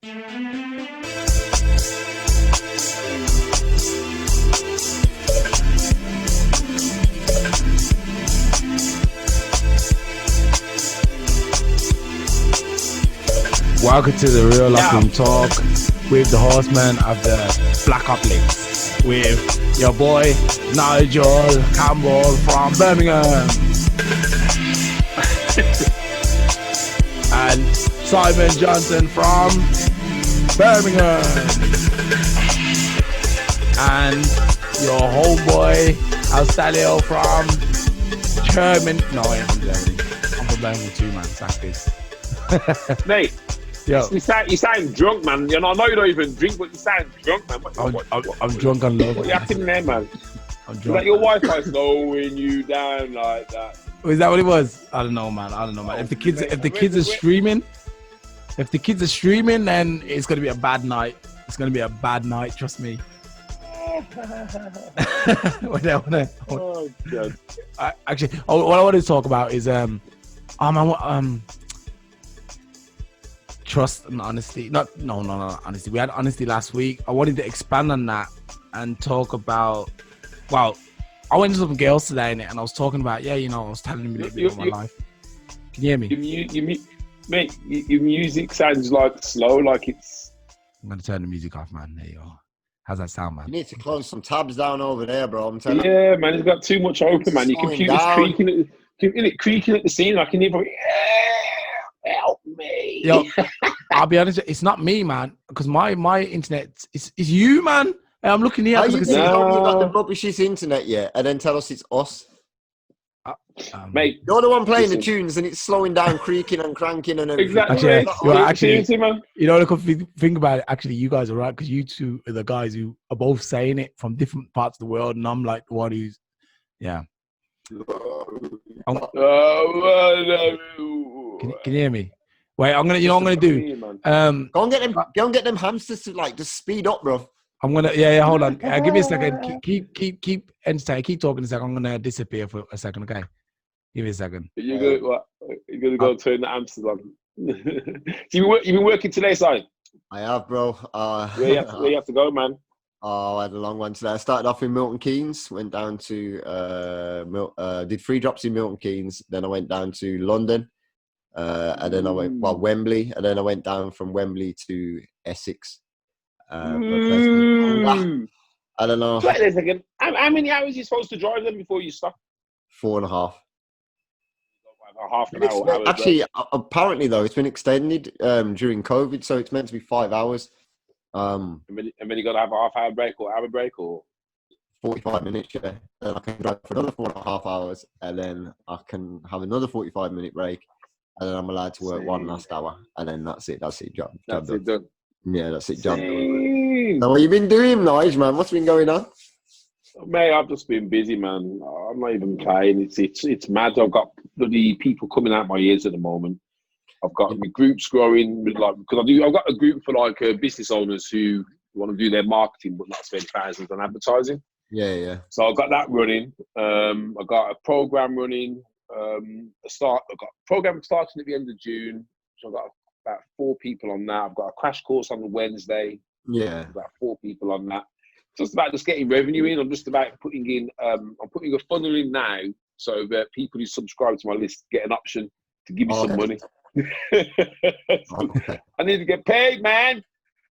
Welcome to the Real Locker Room Talk with the Horsemen of the Blackopolypse with your boy Nigel Campbell from Birmingham and Simon Johnson from Birmingham and your homeboy Alstalio from Germany. No, I ain't from Germany. I'm from Birmingham too, man. Sack this. Mate. Yo. You sound drunk, man. You know, I know you don't even drink, but you sound drunk, man. I'm drunk on love. What are you acting there, man? I'm drunk. Is that your Wi-Fi slowing you down like that? Is that what it was? I don't know, man. If the kids are streaming, then it's gonna be a bad night. It's gonna be a bad night. Trust me. What I wanted to talk about is trust and honesty. No, honesty. We had honesty last week. I wanted to expand on that and talk about. Well, I went to some girls today and I was talking about. I was telling them a little bit about my life. Can you hear me? Mate, your music sounds like slow, like it's. I'm gonna turn the music off, man. There you go. How's that sound, man? You need to close some tabs down over there, bro. I'm telling you. Yeah, man, it's got too much open, man. Your computer's creaking at the scene. I can hear. Help me. Yo, I'll be honest, it's not me, man, because my internet is you, man. And I'm looking here. How you got the rubbishest internet yet, and then tell us it's us? Mate, you're the one playing the tunes, and it's slowing down, creaking and cranking and everything. Actually, you know the thing about it. Actually, you guys are right, because you two are the guys who are both saying it from different parts of the world, and I'm like the one who's, yeah. Can you hear me? Wait, I'm gonna do. Go and get them hamsters to just speed up, bro. I'm gonna hold on. Give me a second. Keep entertaining. Keep talking a second. I'm gonna disappear for a second. Okay, give me a second. You're gonna go turn the hamsters on. You've been working today, Si? I have, bro. Where you have to go, man? Oh, I had a long one today. I started off in Milton Keynes, went down to did 3 drops in Milton Keynes. Then I went down to London, and then I went Wembley, and then I went down from Wembley to Essex. I don't know. Wait a second. How many hours are you supposed to drive them before you stop? 4.5. Half an hour. Actually, apparently though, it's been extended during COVID, so it's meant to be 5 hours. And then you got to have a half-hour break or hour break or 45 minutes, yeah. Then I can drive for another 4.5 hours, and then I can have another 45-minute break, and then I'm allowed to work one last hour, and then that's it. Job done. Yeah, that's it. Job done. So what you been doing, Nige, man? What's been going on? Mate, I've just been busy, man. I'm not even playing. It's mad. I've got bloody people coming out my ears at the moment. I've got my groups growing, because I've got a group for business owners who want to do their marketing but not spend thousands on advertising. Yeah. So I've got that running. I've got a program running. I've got a program starting at the end of June. So I've got about 4 people on that. I've got a crash course on the Wednesday. Yeah. About 4 people on that. Just about getting revenue in. I'm just about putting in. I'm putting a funnel in now so that people who subscribe to my list get an option to give me some money. I need to get paid, man.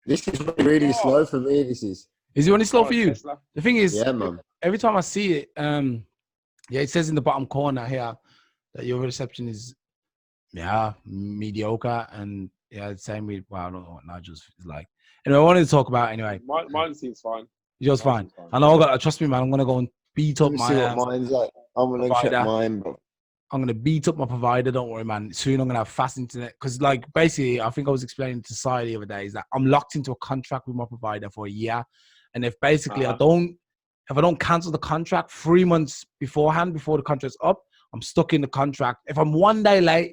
This is really slow for me. Is it only slow for you? The thing is, yeah, man. Every time I see it, it says in the bottom corner here that your reception is mediocre, and same with I don't know what Nigel's is like. Anyway, I wanted to talk about anyway. Mine seems fine. Yours fine. I know. Trust me, man. I'm gonna go and beat up my. See what mine's like. I'm gonna check mine, bro. I'm going to beat up my provider. Don't worry, man. Soon I'm going to have fast internet. Because, basically, I think I was explaining to Sai the other day is that I'm locked into a contract with my provider for a year. And if basically if I don't cancel the contract 3 months beforehand, before the contract's up, I'm stuck in the contract. If I'm 1 day late,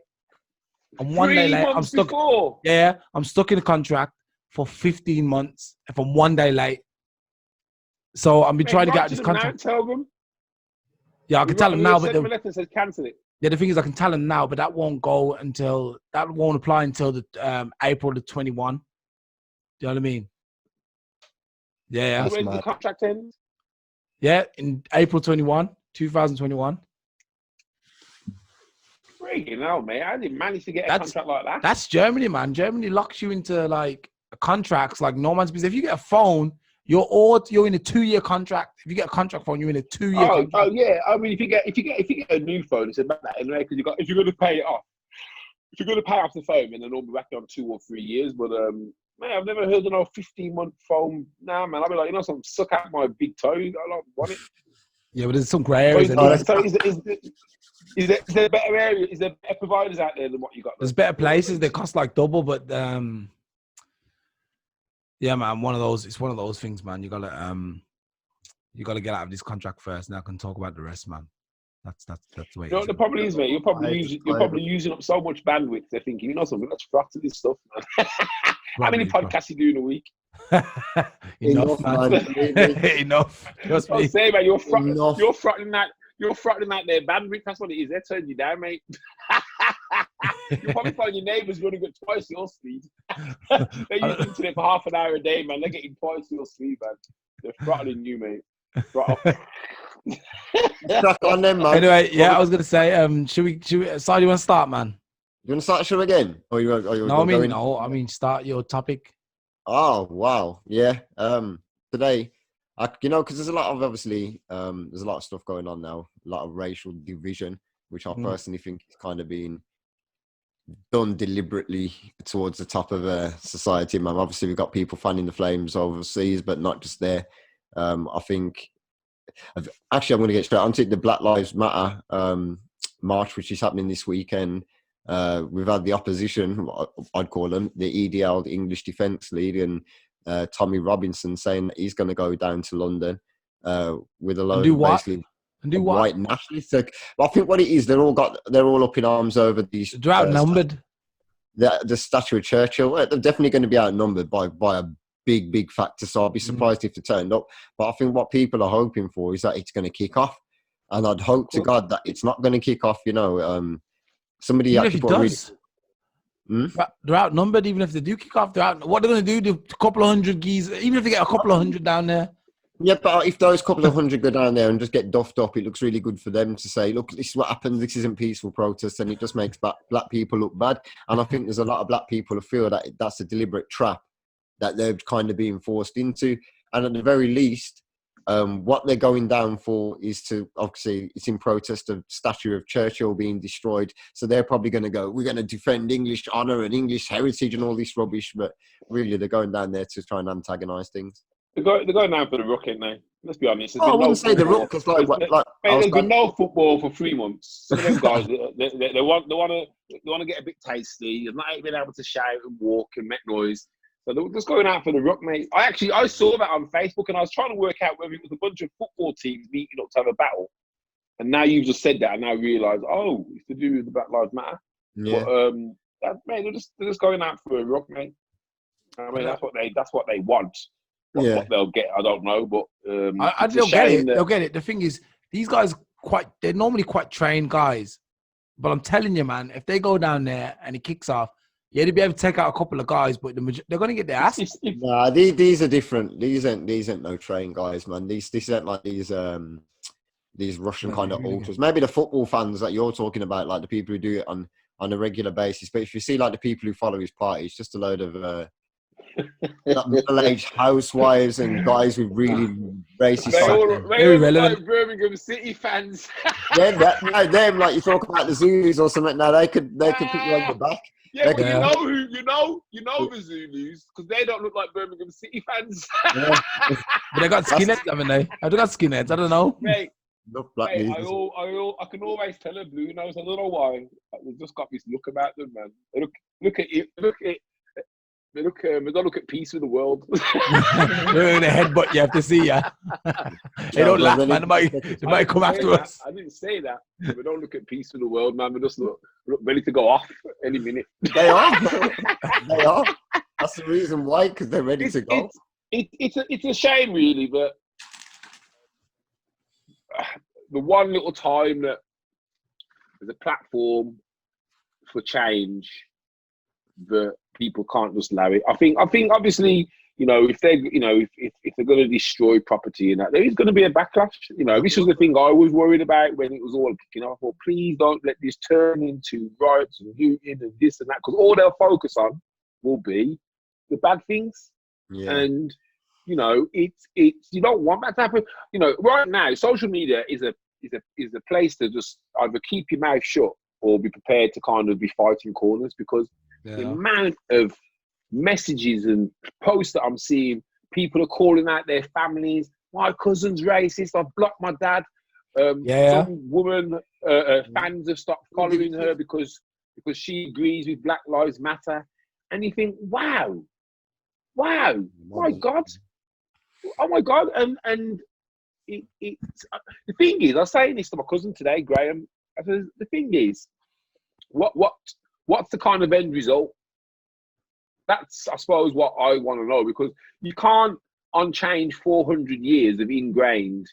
I'm stuck. Before. Yeah, I'm stuck in the contract for 15 months if I'm 1 day late. So I've been trying to get out this contract. Now, tell them. Yeah, I can tell them now, but the says cancel it. Yeah, the thing is, I can tell them now, but that won't apply until the April the 21. you know what I mean? Yeah. So when's the contract end? Yeah, in April 2021. Freaking hell, mate. I didn't manage to get a contract like that. That's Germany, man. Germany locks you into like contracts like no man's business. If you get a phone, you're in a 2-year contract. If you get a contract phone, you're in a 2-year contract. Oh yeah. I mean, if you get a new phone, it's about that anyway. Because if you're going to pay it off, the phone, then they'll be back on 2 or 3 years. But man, I've never heard of no 15-month phone. Nah, man. I'll be like, something, suck out my big toe. I don't want it. Yeah, but there's some grey areas. Is there better area? Is there better providers out there than what you got? There's better places. They cost like double, but yeah, man. It's one of those things, man. You gotta get out of this contract first, and I can talk about the rest, man. That's the way. The problem is, mate. You're probably using up so much bandwidth. They're thinking, something. Let's throttle this stuff, man. How many podcasts you do in a week? Enough, man. Enough. Just I say, man, you're throttling that. You're throttling out their bandwidth. That's what it is. They're turning you down, mate. You'll probably find your neighbours running at twice your speed. They use the internet for half an hour a day, man. They're getting twice your speed, man. They're throttling you, mate. Crack on them, man. Anyway, yeah, I was gonna say, should we? So, you want to start, man? You want to start the show again? No, I mean, start your topic. Oh wow, yeah. Today, because there's a lot of obviously, there's a lot of stuff going on now. A lot of racial division, which I personally think is kind of being done deliberately towards the top of a society, man. Obviously, we've got people fanning the flames overseas, but not just there. I think. Actually, I'm going to get straight onto the Black Lives Matter march, which is happening this weekend. We've had the opposition, I'd call them, the EDL, the English Defence League, and Tommy Robinson saying that he's going to go down to London with a load of basically white nationalists. So, I think what it is, they're all up in arms over these. They're outnumbered. The statue of Churchill. They're definitely going to be outnumbered by a big factor. So I'd be surprised if they turned up. But I think what people are hoping for is that it's going to kick off, and I'd hope to God that it's not going to kick off. Somebody even actually if it does. They're outnumbered. Even if they do kick off, what they're going to do? A couple of hundred geese. Even if they get a couple of hundred down there. Yeah, but if those couple of hundred go down there and just get duffed up, it looks really good for them to say, look, this is what happens. This isn't peaceful protest, and it just makes black people look bad. And I think there's a lot of black people who feel that that's a deliberate trap that they're kind of being forced into. And at the very least, what they're going down for is to, obviously, it's in protest of statue of Churchill being destroyed. So they're probably going to go, we're going to defend English honour and English heritage and all this rubbish. But really, they're going down there to try and antagonise things. They're going down for the ruck, ain't they? Let's be honest. I wouldn't say the ruck, because there's been no football for 3 months. Some of them guys, they want to get a bit tasty. They've not been able to shout and walk and make noise. So they're just going out for the ruck, mate. I saw that on Facebook, and I was trying to work out whether it was a bunch of football teams meeting up to have a battle. And now you've just said that, and I realise, it's to do with the Black Lives Matter. Yeah. But mate, they're just going out for a ruck, mate. I mean, that's what they want. What they'll get, I don't know, but they'll get it. They'll get it. The thing is, these guys they're normally quite trained guys, but I'm telling you, man, if they go down there and it kicks off, they'll be able to take out a couple of guys, but they're going to get their ass. Nah, these are different. These ain't no trained guys, man. These ain't like these Russian kind of ultras. Maybe the football fans that you're talking about, like the people who do it on a regular basis. But if you see like the people who follow his party, it's just a load of middle-aged housewives and guys with really racist. Very relevant. Like Birmingham City fans. them, like you talk about the Zulus or something. Now they could put you on the back. Yeah, but you know the Zulus, because they don't look like Birmingham City fans. Yeah. But they got skinheads, haven't they? Have they got skinheads? I don't know. Mate, I can always tell a blue nose. I don't know why. They've just got this look about them, man. They don't look at peace with the world. They're in a headbutt. You have to see, They don't laugh, man. They might come after us. I didn't say that. We don't look at peace with the world, man. We just look ready to go off any minute. They are. They are. That's the reason why, because they're ready to go. It's a shame, really, but the one little time that there's a platform for change, that people can't just allow it. I think obviously, if they're, if they're going to destroy property and that, there is going to be a backlash. This was the thing I was worried about when it was all kicking off. Well, please don't let this turn into riots and looting and this and that, because all they'll focus on will be the bad things. Yeah. And it's you don't want that to happen. Right now, social media is a place to just either keep your mouth shut or be prepared to kind of be fighting corners, because the amount of messages and posts that I'm seeing, people are calling out their families. My cousin's racist. I've blocked my dad. Some woman, fans have stopped following her because she agrees with Black Lives Matter. And you think, wow, my God. Oh my God. And it's the thing is, I was saying this to my cousin today, Graham. I said, the thing is, what's the kind of end result? That's, I suppose, what I want to know, because you can't unchange 400 years of ingrained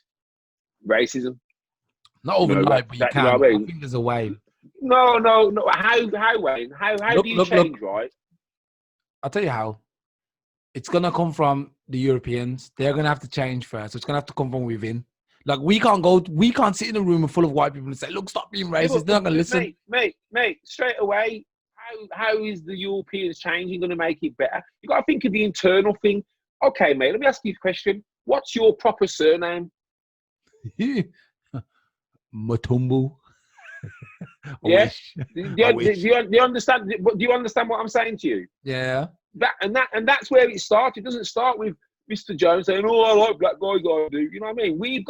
racism. Not overnight, but you can. I think there's a way. No. How Wayne? How do you change, right? I'll tell you how. It's going to come from the Europeans. They're going to have to change first. So it's going to have to come from within. Like, we can't sit in a room full of white people and say, look, stop being racist. They're not going to listen. Mate, straight away, how is the Europeans changing going to make it better? You got to think of the internal thing. Okay, mate, let me ask you a question. What's your proper surname? Matumbu. Yeah. Do you understand? Do you understand what I'm saying to you? Yeah. That's where it starts. It doesn't start with Mr. Jones saying, "Oh, I like black guys, I do." You know what I mean?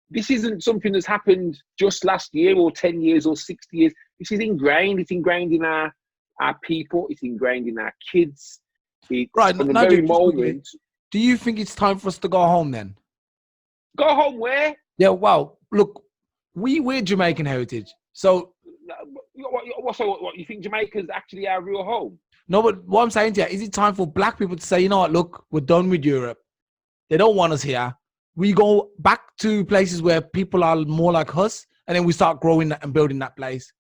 This isn't something that's happened just last year or 10 years or 60 years. This is ingrained. It's ingrained in our people. It's ingrained in our kids. Right. From the very moment. Do you think it's time for us to go home then? Go home where? Yeah. Well, look, we're Jamaican heritage. So what you think Jamaica's actually our real home? No, but what I'm saying to you, is it time for black people to say, you know what, look, we're done with Europe. They don't want us here. We go back to places where people are more like us, and then we start growing and building that place.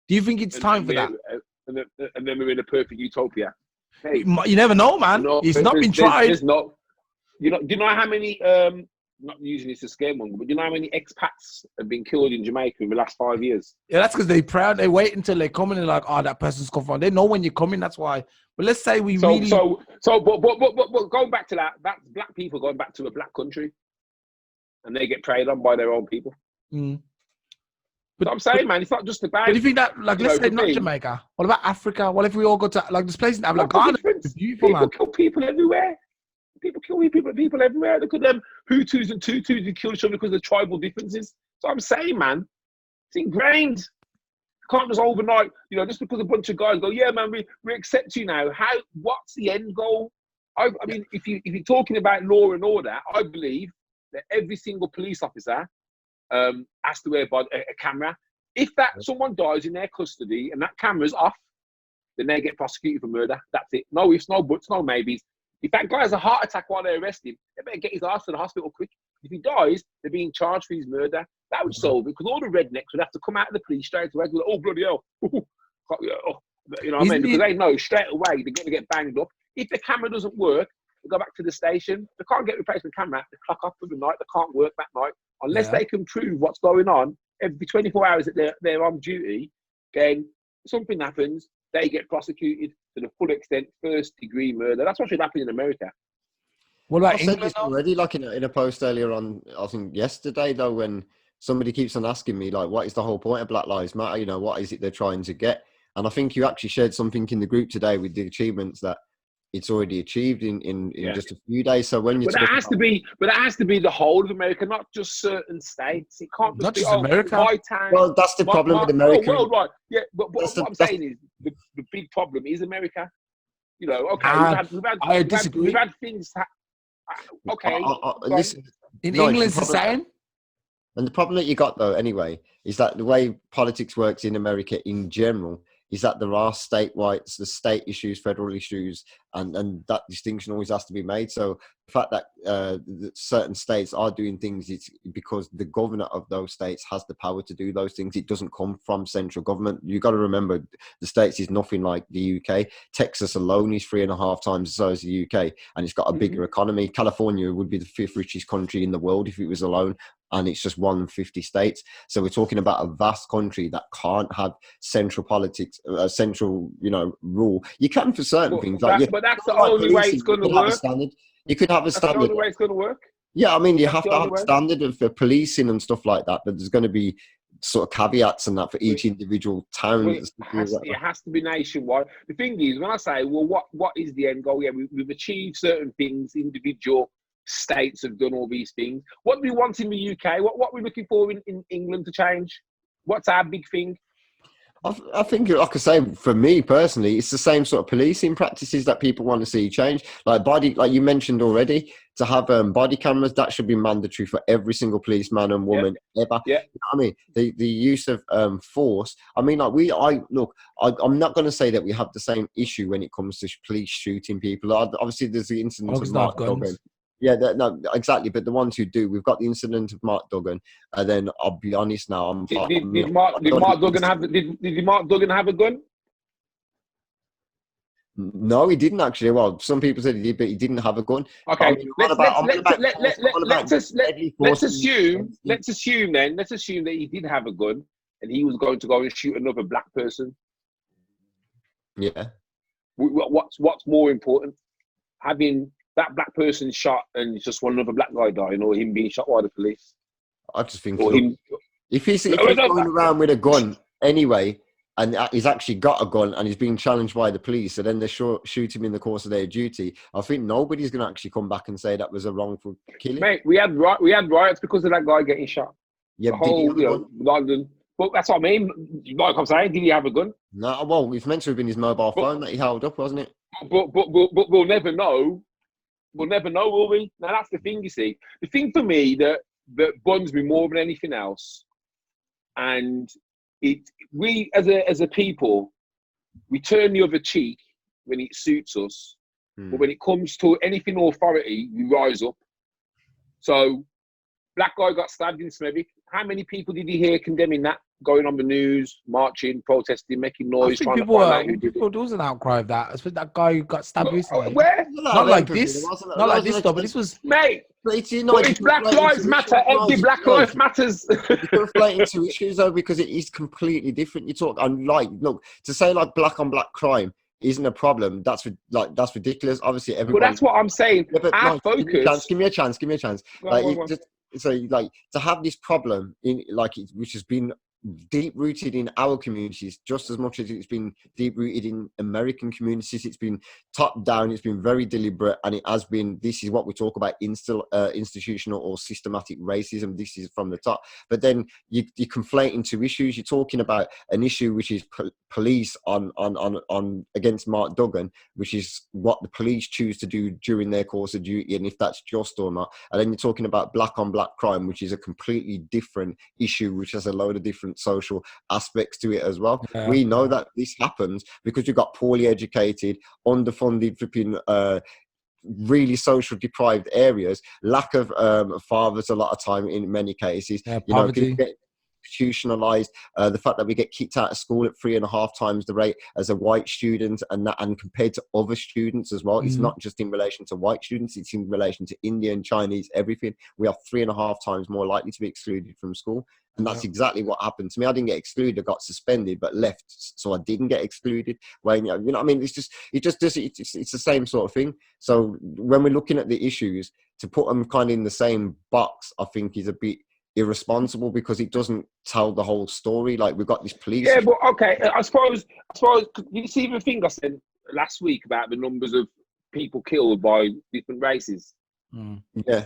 Do you think it's time for that? And then we're in a perfect utopia. Hey, you never know, man. It's not been tried. Do you know how many, not using this to scare one, but do you know how many expats have been killed in Jamaica in the last 5 years? Yeah, that's because they wait until they come in and like, oh, that person's come from. They know when you're coming, that's why. But let's say but going back to that's black people going back to a black country, and they get preyed on by their own people. Mm. But I'm saying, man, it's not just about. But do you think that, like, let's say not Jamaica. What about Africa? What if we all go to like this place in Ghana? It's beautiful, people man. Kill people everywhere. People kill people everywhere. Look at them Hutus and Tutus who kill each other because of tribal differences. So I'm saying, man, it's ingrained. You can't just overnight, just because a bunch of guys go, yeah, man, we accept you now. What's the end goal? I mean, if you're talking about law and order, I believe that every single police officer has to wear a camera. If someone dies in their custody and that camera's off, then they get prosecuted for murder. That's it. No ifs, no buts, no maybes. If that guy has a heart attack while they arrest him, they better get his ass to the hospital quick. If he dies, they're being charged for his murder. That would solve it, because all the rednecks would have to come out of the police straight away. Like, oh, bloody hell. You know what I mean? Because they know straight away they're going to get banged up. If the camera doesn't work, they go back to the station. They can't get replacement camera. They clock off for the night. They can't work that night. Unless they can prove what's going on every 24 hours that they're on duty, then something happens, they get prosecuted to the full extent, first-degree murder. That's what should happen in America. What about England? I said this already, like in a post earlier on, I think yesterday, though, when somebody keeps on asking me, like, what is the whole point of Black Lives Matter? What is it they're trying to get? And I think you actually shared something in the group today with the achievements that it's already achieved in just a few days. So when you that has to be the whole of America, not just certain states. It can't just be America. My town. Well, that's the problem with America. Worldwide. Yeah, but what I'm saying is the big problem is America. Okay, I disagree. We've had things. Okay, in England it's the same. And the problem that you got, though, anyway, is that the way politics works in America in general is that there are state rights, the state issues, federal issues, and that distinction always has to be made. So the fact that certain states are doing things, it's because the governor of those states has the power to do those things. It doesn't come from central government. You got to remember, the states is nothing like the UK. Texas alone is 3.5 times the size of the UK, and it's got a bigger economy. California would be the 5th richest country in the world if it was alone, and it's just 150 states. So we're talking about a vast country that can't have central politics, central, rule. You can for certain things. But that's the only way it's going to work. You could have a standard. That's the only way it's going to work. Yeah, I mean, you have to have a standard for policing and stuff like that, but there's going to be sort of caveats and that for each individual town. It has to be nationwide. The thing is, when I say, well, what is the end goal? Yeah, we've achieved certain things. Individual states have done all these things. What do we want in the UK? What are we looking for in England to change? What's our big thing? I think, like I say, for me personally, it's the same sort of policing practices that people want to see change. Like you mentioned already, to have body cameras, that should be mandatory for every single policeman and woman ever. Yeah. You know what I mean, the use of force. I mean, I'm not going to say that we have the same issue when it comes to police shooting people. Obviously, there's the incident of Mark Duggan. Yeah, no, exactly. But the ones who do, we've got the incident of Mark Duggan, and then I'll be honest now. Did Mark Duggan have a gun? No, he didn't actually. Well, some people said he did, but he didn't have a gun. Okay, let's assume that he did have a gun, and he was going to go and shoot another black person. Yeah. What's more important, having that black person shot and it's just one other black guy dying, or him being shot by the police? I just think if he's going around with a gun anyway, and he's actually got a gun and he's being challenged by the police, and then they shoot him in the course of their duty, I think nobody's going to actually come back and say that was a wrongful killing. Mate, we had riots because of that guy getting shot. Yeah, the whole, London. But that's what I mean. Like I'm saying, did he have a gun? No, well, it's meant to have been his mobile phone that he held up, wasn't it? But we'll never know. We'll never know, will we? Now, that's the thing, you see. The thing for me that bonds me more than anything else, and we as a people, we turn the other cheek when it suits us, but when it comes to anything authority, we rise up. So, black guy got stabbed in Smethwick. How many people did you hear condemning that? Going on the news, marching, protesting, making noise, trying to find out who did it. There was an outcry of that. Especially that guy who got stabbed recently. Where? Not like this. Not like this, though, but this was... Mate, it's Black Lives Matter. Every Black Life matters. You're conflating two issues, though, because it is completely different. You talk, and look, to say like black on black crime isn't a problem. That's ridiculous. Obviously, everyone... Well, that's what I'm saying. Our focus... Give me a chance. So, to have this problem which has been deep rooted in our communities just as much as it's been deep rooted in American communities. It's been top down, it's been very deliberate, and it has been, this is what we talk about, institutional or systematic racism. This is from the top. But then you conflate into issues. You're talking about an issue which is police on against Mark Duggan, which is what the police choose to do during their course of duty, and if that's just or not. And then you're talking about black on black crime, which is a completely different issue, which has a load of different social aspects to it as well. Yeah. We know that this happens because you've got poorly educated, underfunded, flipping really social deprived areas, lack of fathers a lot of time in many cases. Yeah, poverty. Institutionalized, the fact that we get kicked out of school at 3.5 times the rate as a white student, and compared to other students as well. It's not just in relation to white students, it's in relation to Indian, Chinese, everything. We are 3.5 times more likely to be excluded from school. And that's exactly what happened to me. I didn't get excluded, I got suspended, but left, so I didn't get excluded. When, you know what I mean? It's the same sort of thing. So when we're looking at the issues, to put them kind of in the same box, I think is a bit irresponsible, because it doesn't tell the whole story. Like, we've got this police. Yeah, but okay, I suppose, did you see the thing I said last week about the numbers of people killed by different races? Yeah.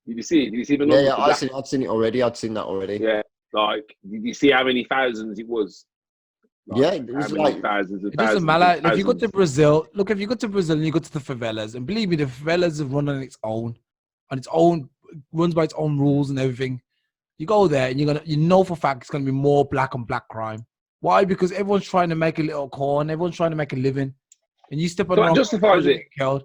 Did you see it? Did you see the numbers? Yeah, I'd seen it already. I'd seen that already. Yeah, like, did you see how many thousands it was? Like, yeah, it was like thousands and it doesn't matter. If you go to Brazil, and you go to the favelas, and believe me, the favelas have run on its own, runs by its own rules and everything. You go there, and you know for a fact it's gonna be more black on black crime. Why? Because everyone's trying to make a little coin. Everyone's trying to make a living. and you step on So the that wrong justifies you it. get killed.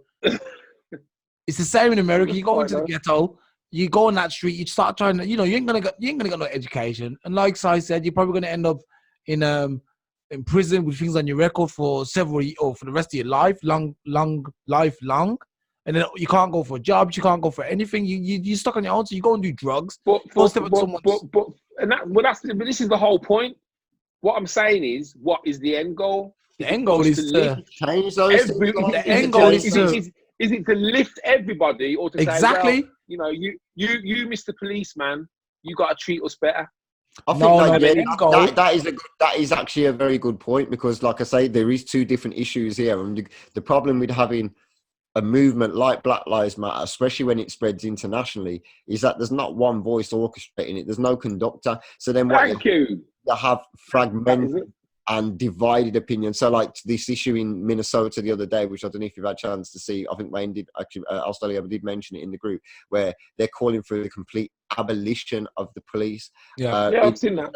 It's the same in America. You go into the ghetto, you go on that street, you start trying to, you ain't gonna get no education. And like Si said, you're probably gonna end up in prison with things on your record for several or for the rest of your life, long. And then you can't go for jobs, you can't go for anything. You're stuck on your own, so you go and do drugs. But this is the whole point. What I'm saying is, what is the end goal? The end goal is to change those. The end goal is to. Is it to lift everybody or to exactly. say, well, you, Mr. Policeman, you got to treat us better? I think that is actually a very good point, because, like I say, there is two different issues here, and the problem with having a movement like Black Lives Matter, especially when it spreads internationally, is that there's not one voice orchestrating it. There's no conductor. So then you have fragmented and divided opinion. So like this issue in Minnesota the other day, which I don't know if you've had a chance to see, I think Wayne did actually, Australia did mention it in the group, where they're calling for the complete abolition of the police. I've seen that.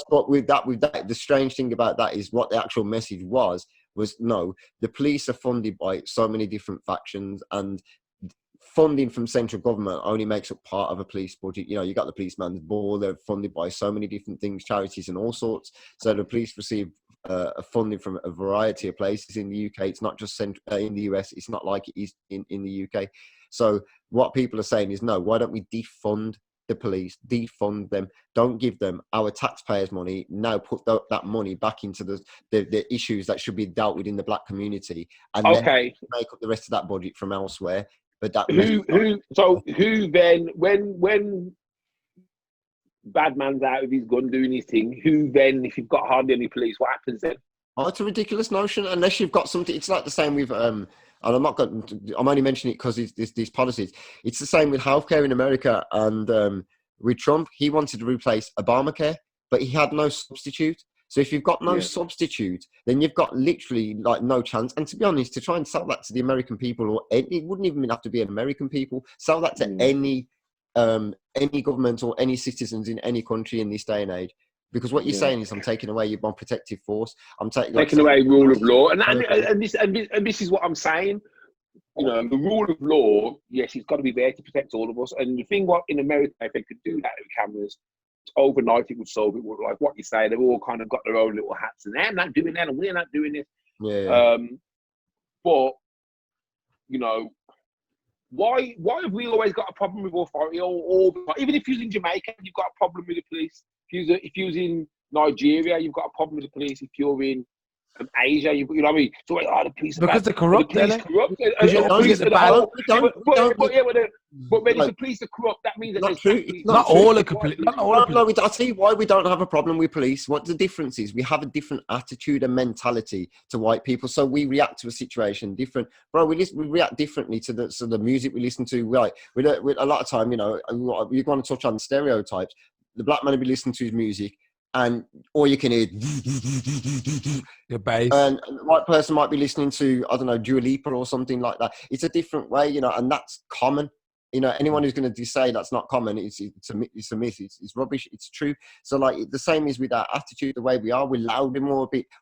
But with that, the strange thing about that is what the actual message was no, the police are funded by so many different factions, and funding from central government only makes up part of a police budget. You got the policeman's ball, they're funded by so many different things, charities and all sorts. So the police receive funding from a variety of places in the UK. It's not just in the US. It's not like it is in the UK. So what people are saying is, no, why don't we defund the police, defund them, don't give them our taxpayers' money, now put that money back into the issues that should be dealt with in the black community, and then make up the rest of that budget from elsewhere. But that who then, when bad man's out with his gun doing his thing, who then, if you've got hardly any police, what happens then? Oh, it's a ridiculous notion. Unless you've got something, it's like the same with and I'm only mentioning it because these policies. It's the same with healthcare in America, and with Trump, he wanted to replace Obamacare, but he had no substitute. So if you've got no substitute, then you've got literally like no chance. And to be honest, to try and sell that to the American people, or it wouldn't even have to be an American people, sell that to any government or any citizens in any country in this day and age. Because what you're saying is, I'm taking away your more protective force. I'm taking away rule of law, and this is what I'm saying. The rule of law, yes, it's got to be there to protect all of us. And the thing, what in America, if they could do that with cameras, overnight it would solve it. Like what you say, they've all kind of got their own little hats, and they're not doing that, and we're not doing this. But why have we always got a problem with authority? Even if you're in Jamaica, you've got a problem with the police. If you're in Nigeria, you've got a problem with the police. If you're in Asia, you know what I mean? So the police because they're corrupt. But when if the police are corrupt, that means that not true. Not all are complete. I'll tell you why we don't have a problem with police. What the difference is, we have a different attitude and mentality to white people. So we react to a situation different, bro. We react differently to the music we listen to. Right, we a lot of time, you're going to touch on stereotypes. The black man will be listening to his music, and all you can hear your bass. And the white person might be listening to, I don't know, Dua Lipa or something like that. It's a different way, and that's common. Anyone who's going to say that's not common, it's a myth, it's rubbish, it's true. So like the same is with our attitude, the way we are, we're louder,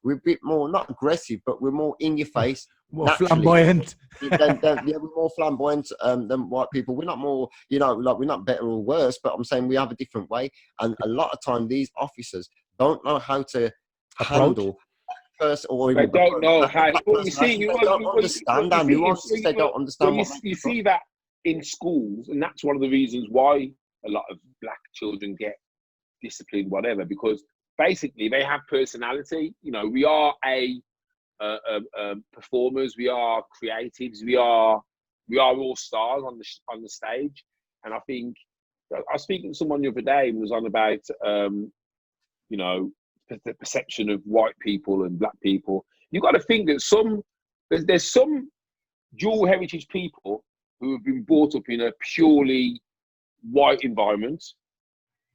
we're a bit more, not aggressive, but we're more in your face. More flamboyant. We're more flamboyant than white people. We're not more, like we're not better or worse, but I'm saying we have a different way. And a lot of time, these officers don't know how to handle person, or they don't know how. They don't understand our nuances. They don't understand. You see that in schools, and that's one of the reasons why a lot of black children get disciplined, whatever, because basically they have personality. We are performers, we are creatives, we are all stars on the stage. And I think I was speaking to someone the other day who was on about the perception of white people and black people. You've got to think that there's some dual heritage people who have been brought up in a purely white environment,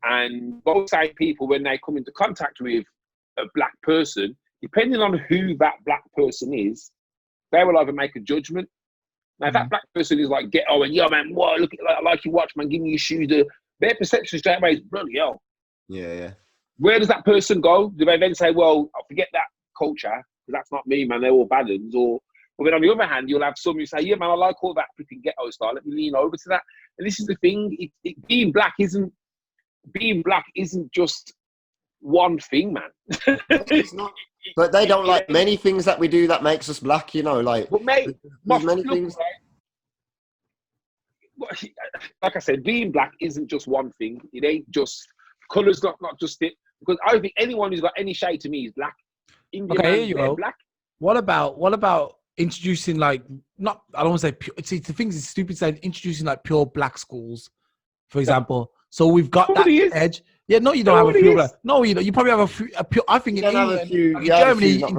and both side people, when they come into contact with a black person, depending on who that black person is, they will either make a judgment. Now, if that black person is like, yo, man, what, look, I like your watch, man, give me your shoes. Their perception straight away is, bloody hell. Yeah. Where does that person go? Do they then say, well, I'll forget that culture, that's not me, man. They're all bad uns. But then on the other hand, you'll have some who say, yeah, man, I like all that freaking ghetto style. Let me lean over to that. And this is the thing: being black isn't just one thing, man. It's not. But they don't like many things that we do that makes us black, you know. Like, but mate, many things. Like I said, being black isn't just one thing. It ain't just colours, not just it. Because I don't think anyone who's got any shade to me is black. Indian okay, man, here you go. Black. What about introducing like not? I don't want to say pure. See, the things is stupid saying introducing like pure black schools, for example. So we've got that edge. Yeah, no, you don't have a pure black. No, you know, you probably have a pure. I think in England, in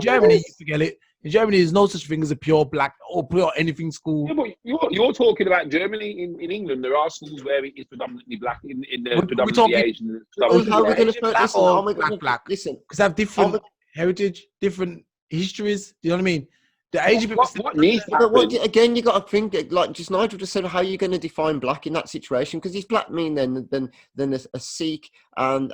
Germany, you forget it. In Germany, there's no such thing as a pure black or pure anything school. Yeah, but you're talking about Germany. In England, there are schools where it is predominantly black. In the predominantly Asian. How are we going to black? Listen, because they have different heritage, different histories. Do you know what I mean? The Asian people. Again, you got to think like just Nigel just said. How are you going to define black in that situation? Because he's black mean then a Sikh and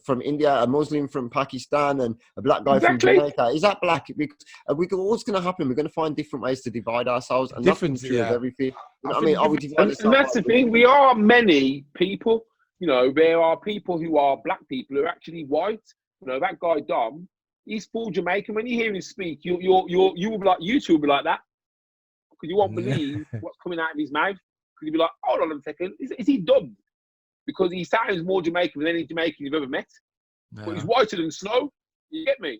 from India, a Muslim from Pakistan, and a black guy from Jamaica. Is that black? Because what's going to happen? We're going to find different ways to divide ourselves, and difference that's true of everything. I mean, and that's the thing. We are many people. You know, there are people who are black people who are actually white. You know, that guy Dom. He's full Jamaican. When you hear him speak, you will be like, you two will be like that. Because you won't believe what's coming out of his mouth. Because you'll be like, hold on a second, is he dubbed? Because he sounds more Jamaican than any Jamaican you've ever met. Yeah. But he's whiter than snow. You get me?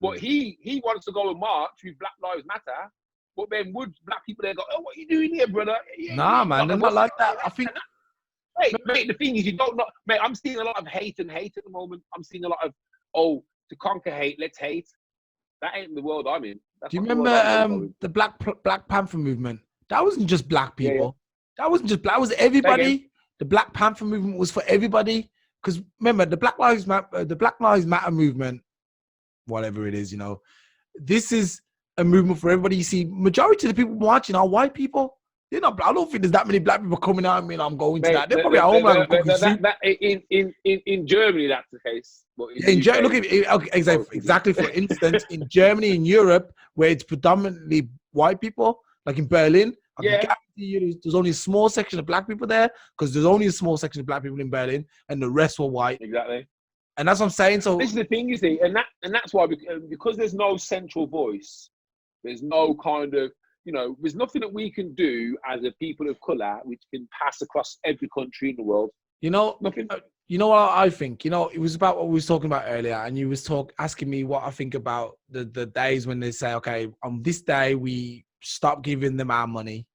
But he wants to go and march with Black Lives Matter. But then would black people there go, oh, what are you doing here, brother? Nah, man, they're not like that. I think... Mate, the thing is, you don't know... Mate, I'm seeing a lot of hate at the moment. I'm seeing a lot of, to conquer hate, let's hate. That ain't the world I'm in. Do you remember the Black Panther movement? That wasn't just black people. Yeah. That wasn't just black. That was everybody. The Black Panther movement was for everybody. Because remember, the Black Lives Matter movement, whatever it is, you know, this is a movement for everybody. You see, majority of the people watching are white people. They're not. I don't think there's that many black people coming out. I mean, I'm going to that. They're probably at home like cooking soup. In Germany, that's the case. But in Germany, look at exactly. For instance, in Germany, in Europe, where it's predominantly white people, like in Berlin, I can guarantee you there's only a small section of black people there because there's only a small section of black people in Berlin, and the rest were white. Exactly. And that's what I'm saying. So this is the thing, you see, and that's why because there's no central voice, there's no kind of. You know, there's nothing that we can do as a people of colour which can pass across every country in the world. You know, nothing. You know what I think? You know, it was about what we was talking about earlier, and you was asking me what I think about the days when they say, okay, on this day we stop giving them our money.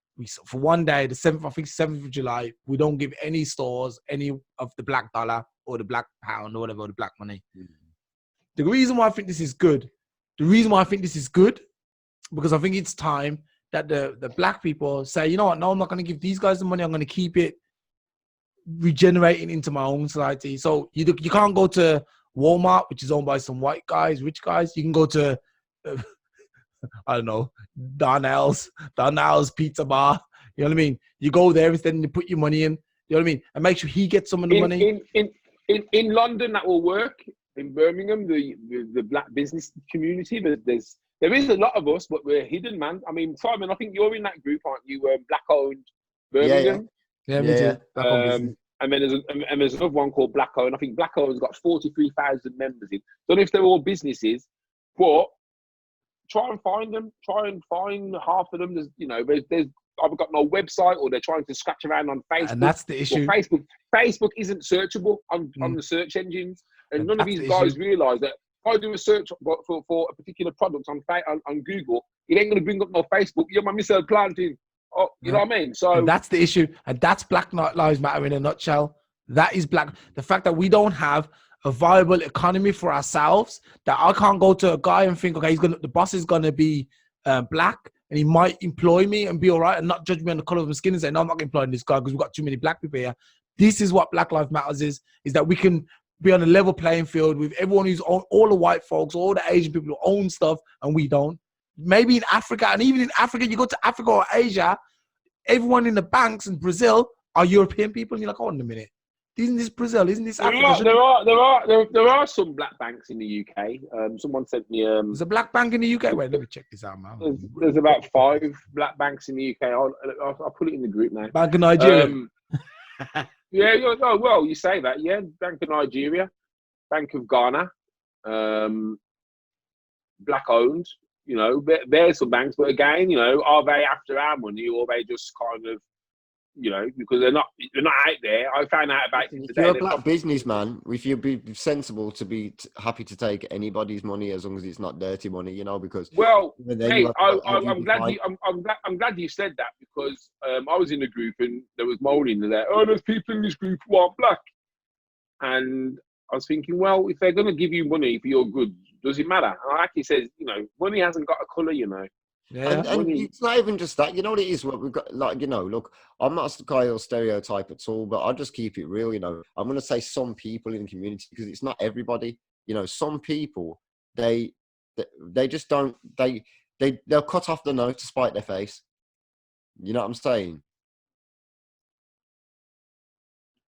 For one day, the 7th of July, we don't give any stores any of the black dollar or the black pound or whatever, or the black money. Mm-hmm. The reason why I think this is good, because I think it's time that the black people say, you know what, no, I'm not going to give these guys the money. I'm going to keep it regenerating into my own society. So you can't go to Walmart, which is owned by some white guys, rich guys. You can go to, I don't know, Darnell's Pizza Bar. You know what I mean? You go there instead and you put your money in. You know what I mean? And make sure he gets some of the money. In London, that will work. In Birmingham, the black business community, there is a lot of us, but we're hidden, man. I mean, Simon, I think you're in that group, aren't you? Black-owned Birmingham. Yeah, me too. And then there's another one called Black-owned. I think Black-owned's got 43,000 members in. Don't know if they're all businesses, but try and find them. Try and find half of them. There's I've got no website, or they're trying to scratch around on Facebook. And that's the issue. Well, Facebook isn't searchable on the search engines, and none of these guys realise that. If I do a search for a particular product on Google, it ain't going to bring up no Facebook. You're my missile planting. Oh, you know what I mean? So and that's the issue. And that's Black Lives Matter in a nutshell. That is black. The fact that we don't have a viable economy for ourselves, that I can't go to a guy and think, okay, the boss is going to be black and he might employ me and be all right and not judge me on the color of my skin and say, no, I'm not employing this guy because we've got too many black people here. This is what Black Lives Matter is that we can be on a level playing field with everyone who's all the white folks, all the Asian people who own stuff, and we don't. Maybe in Africa, and even in Africa, you go to Africa or Asia, everyone in the banks in Brazil are European people, and you're like, hold on a minute. Isn't this Brazil? Isn't this There Africa? there are some black banks in the UK. Someone sent me. There's a black bank in the UK. Wait, let me check this out, man. There's about 5 black banks in the UK. I'll put it in the group now. Bank of Nigeria. Yeah. Oh, well, you say that. Yeah, Bank of Nigeria, Bank of Ghana, black owned. You know, there's some banks, but again, you know, are they after our money or are they just kind of, you know, because they're not out there. I found out about it today. If you're a black businessman, if you'd be sensible to be happy to take anybody's money as long as it's not dirty money, you know, because hey, I'm glad you said that because I was in a group and there was moaning there. Oh, there's people in this group who aren't black, and I was thinking, well, if they're going to give you money for your goods, does it matter? And I actually says, you know, money hasn't got a colour, you know. Yeah. And it's not even just that. You know what it is? What we've got, like, you know, look, I'm not a guy who'll stereotype at all, but I'll just keep it real. You know, I'm going to say some people in the community because it's not everybody. You know, some people they just don't they'll cut off the nose to spite their face. You know what I'm saying?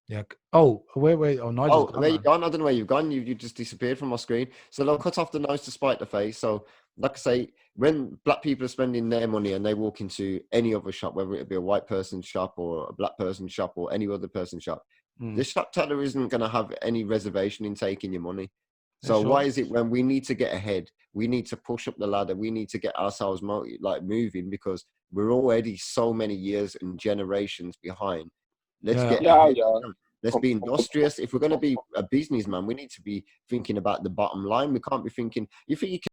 Yeah. Oh, wait. Oh, Nigel's gone, where you man. gone? I don't know where you've gone. You just disappeared from my screen. So they'll cut off the nose to spite the face. So, like I say, when black people are spending their money and they walk into any other shop, whether it be a white person's shop or a black person's shop or any other person's shop, the shop teller isn't going to have any reservation in taking your money. So why is it when we need to get ahead, we need to push up the ladder, we need to get ourselves moving because we're already so many years and generations behind. Let's get ahead. Let's be industrious. If we're going to be a businessman, we need to be thinking about the bottom line. We can't be thinking, you think you can